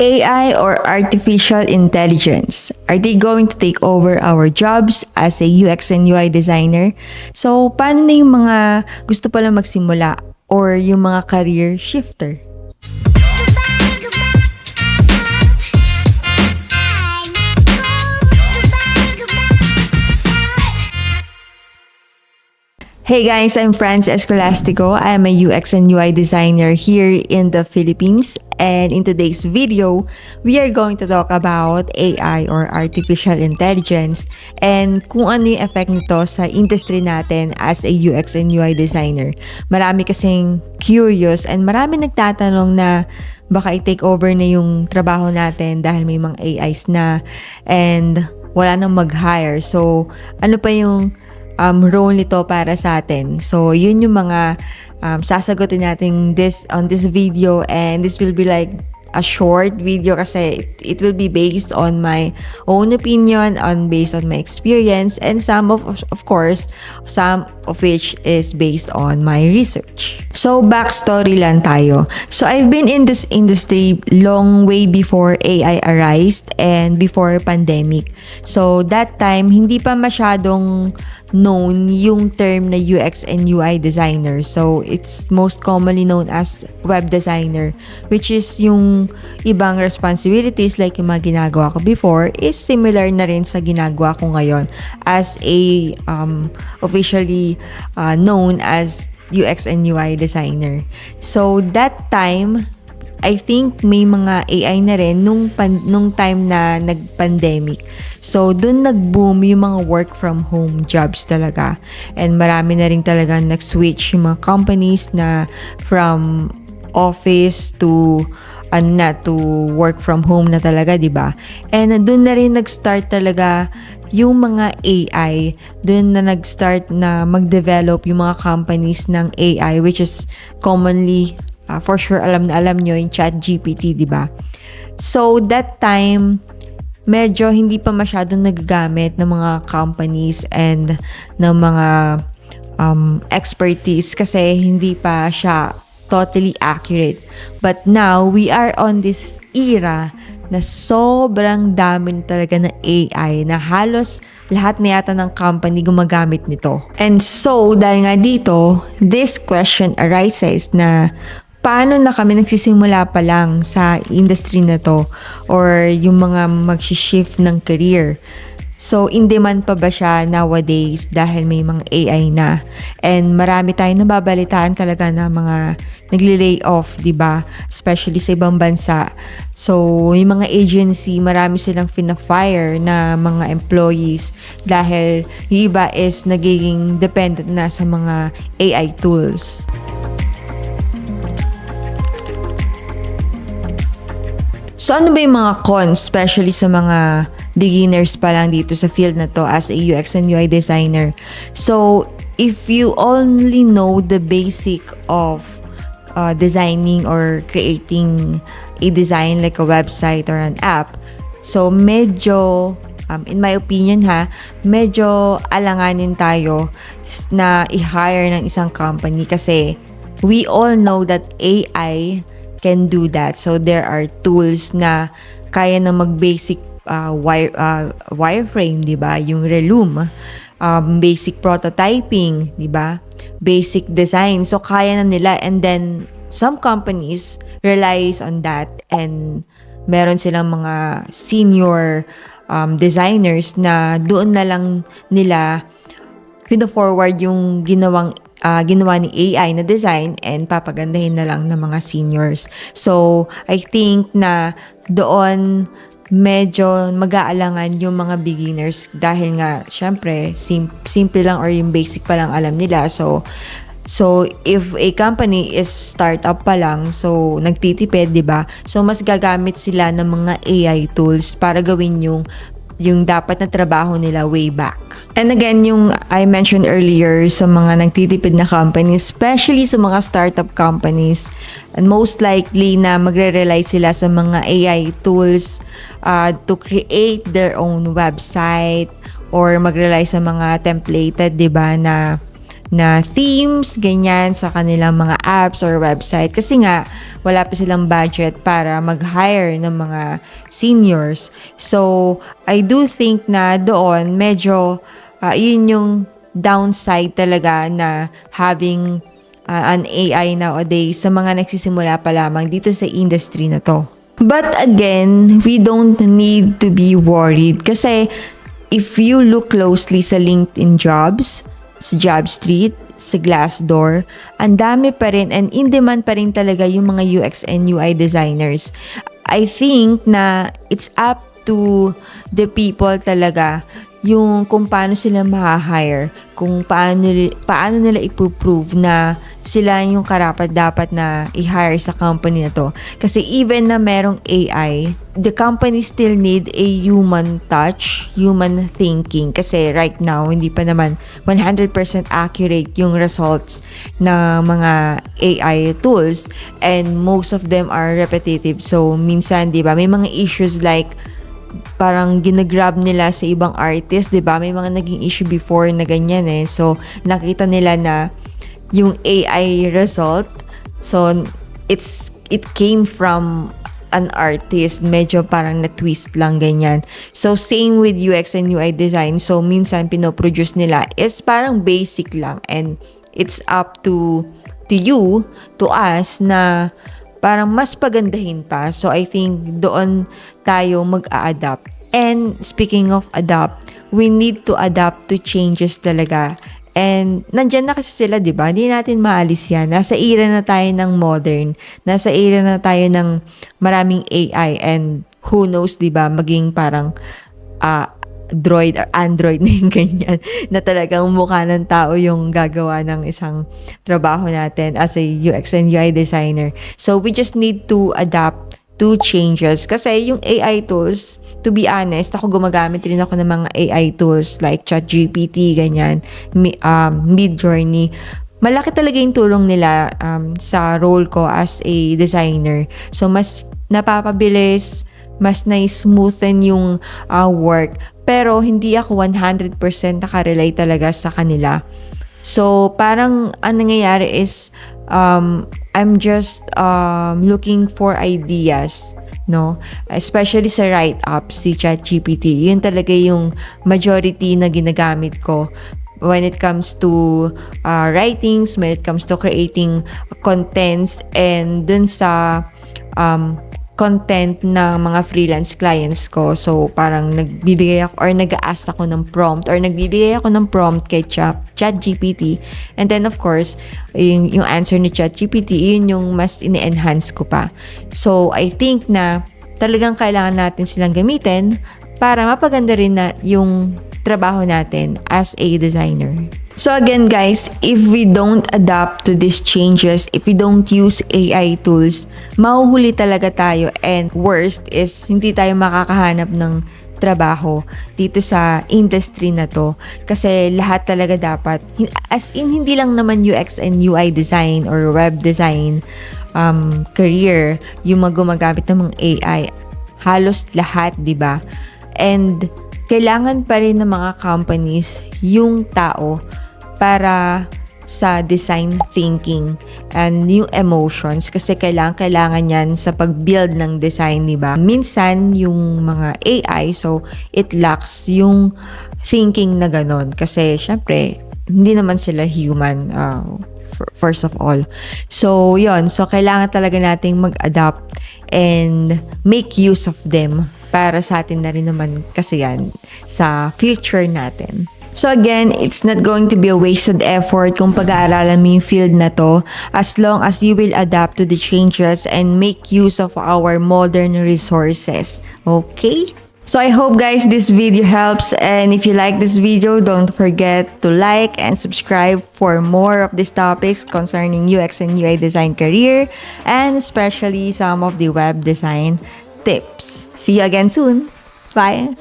AI or artificial intelligence, are they going to take over our jobs as a UX and UI designer? So, paano na yung mga gusto pala magsimula or yung mga career shifter? Hey guys, I'm Franz Escolastico. I am a UX and UI designer here in the Philippines. And in today's video, we are going to talk about AI or artificial intelligence and kung ano yung effect nito sa industry natin as a UX and UI designer. Marami kasing curious and marami nagtatanong na baka i-take over na yung trabaho natin dahil may mga AIs na and wala nang mag-hire. So, ano pa yung role nito para sa atin. So, yun yung mga sasagutin natin on this video, and this will be like a short video kasi it will be based on my own opinion, based on my experience, and some of which is based on my research. So, backstory lang tayo. So, I've been in this industry long way before AI arose and before pandemic. So, that time, hindi pa masyadong known yung term na UX and UI designer. So, it's most commonly known as web designer, which is yung ibang responsibilities like yung mga ginagawa ko before is similar na rin sa ginagawa ko ngayon as a officially known as UX and UI designer. So, that time, I think may mga AI na rin nung time na nag-pandemic. So, dun nag-boom yung mga work from home jobs talaga. And marami na rin talaga nag-switch yung mga companies na from office to work from home na talaga, di ba? And dun na rin nag-start talaga yung mga AI. Dun na nag-start na mag-develop yung mga companies ng AI, which is commonly for sure alam nyo yung ChatGPT, di ba? So, that time, medyo hindi pa masyadong nagagamit ng mga companies and ng mga expertise kasi hindi pa siya totally accurate. But now, we are on this era na sobrang dami talaga na AI na halos lahat na yata ng company gumagamit nito. And so, dahil nga dito, this question arises na paano na kami nagsisimula pa lang sa industry na to or yung mga mag-shift ng career. So, in demand pa ba siya nowadays dahil may mga AI na? And marami tayong nababalitaan talaga na mga nagli-lay off, di ba? Especially sa ibang bansa. So, yung mga agency, marami silang fina-fire na mga employees dahil yung iba is nagiging dependent na sa mga AI tools. So, ano ba yung mga cons, especially sa mga beginners pa lang dito sa field na to as a UX and UI designer? So, if you only know the basic of designing or creating a design like a website or an app, so medyo, in my opinion medyo alanganin tayo na i-hire ng isang company kasi we all know that AI can do that. So, there are tools na kaya na mag-basic wireframe, di ba? Yung Relume, basic prototyping, di ba? Basic design. So, kaya na nila. And then, some companies relies on that and meron silang mga senior designers na doon na lang nila pino-forward yung ginawa ni AI na design and papagandahin na lang ng mga seniors. So, I think na doon medyo mag-aalangan yung mga beginners dahil nga, syempre, simple lang or yung basic pa lang alam nila. So if a company is startup pa lang, so nagtitipid, di ba? So, mas gagamit sila ng mga AI tools para gawin yung dapat na trabaho nila way back. And again, yung I mentioned earlier sa mga nagtitipid na companies, especially sa mga startup companies, and most likely na magre-rely sila sa mga AI tools to create their own website or mag-rely sa mga templated, di ba, na na themes, ganyan, sa kanilang mga apps or website. Kasi nga, wala pa silang budget para mag-hire ng mga seniors. So, I do think na doon, medyo, yun yung downside talaga na having an AI nowadays sa mga nagsisimula pa lamang dito sa industry na to. But again, we don't need to be worried kasi if you look closely sa LinkedIn jobs, sa JobStreet, sa Glassdoor, ang dami pa rin and in demand pa rin talaga yung mga UX and UI designers. I think na it's up to the people talaga yung kung paano sila ma-hire, kung paano nila ipoprove na sila yung karapat-dapat na i-hire sa company na to. Kasi even na merong AI, the company still need a human touch, human thinking. Kasi right now, hindi pa naman 100% accurate yung results ng mga AI tools. And most of them are repetitive. So, minsan, di ba, may mga issues like parang ginagrab nila sa ibang artist, 'di ba? May mga naging issue before na ganyan eh. So, nakita nila na yung AI result, so it came from an artist, medyo parang na-twist lang ganyan. So, same with UX and UI design. So, minsan pinoproduce nila is parang basic lang and it's up to you, to us na parang mas pagandahin pa. So, I think doon tayo mag-a-adapt. And speaking of adapt, we need to adapt to changes talaga. And nandyan na kasi sila, di ba? Hindi natin maalis yan. Nasa era na tayo ng modern. Nasa era na tayo ng maraming AI. And who knows, di ba? Maging parang droid or android na yung ganyan, na talagang mukha ng tao yung gagawa ng isang trabaho natin as a UX and UI designer. So, we just need to adapt to changes. Kasi yung AI tools, to be honest, ako gumagamit rin ako ng mga AI tools like ChatGPT, ganyan, Midjourney. Malaki talaga yung tulong nila sa role ko as a designer. So, mas napapabilis, mas na-smoothen yung work. Pero hindi ako 100% nakarelate talaga sa kanila. So, parang ang nangyayari is I'm just looking for ideas, no? Especially sa write-ups, si ChatGPT. Yun talaga yung majority na ginagamit ko when it comes to writings, when it comes to creating contents, and dun sa content ng mga freelance clients ko. So, parang nagbibigay ako or nag-a-ask ako ng prompt or nagbibigay ako ng prompt kay ChatGPT. And then, of course, yung answer ni ChatGPT, yun yung mas ini-enhance ko pa. So, I think na talagang kailangan natin silang gamitin para mapaganda rin na yung trabaho natin as a designer. So again guys, if we don't adapt to these changes, if we don't use AI tools, mahuhuli talaga tayo, and worst is hindi tayo makakahanap ng trabaho dito sa industry na to. Kasi lahat talaga dapat, as in hindi lang naman UX and UI design or web design career yung gumagamit ng mga AI. Halos lahat, di ba? And kailangan pa rin ng mga companies yung tao para sa design thinking and new emotions, kasi kailangan yan sa pag-build ng design, diba? Minsan yung mga AI, so it lacks yung thinking na ganon kasi syempre hindi naman sila human first of all. So yun, so kailangan talaga nating mag-adapt and make use of them para sa atin na rin naman kasi yan sa future natin. So again, it's not going to be a wasted effort kung pag-aaralan mo yung field na to, as long as you will adapt to the changes and make use of our modern resources. Okay? So I hope guys this video helps, and if you like this video, don't forget to like and subscribe for more of these topics concerning UX and UI design career, and especially some of the web design tips. See you again soon. Bye!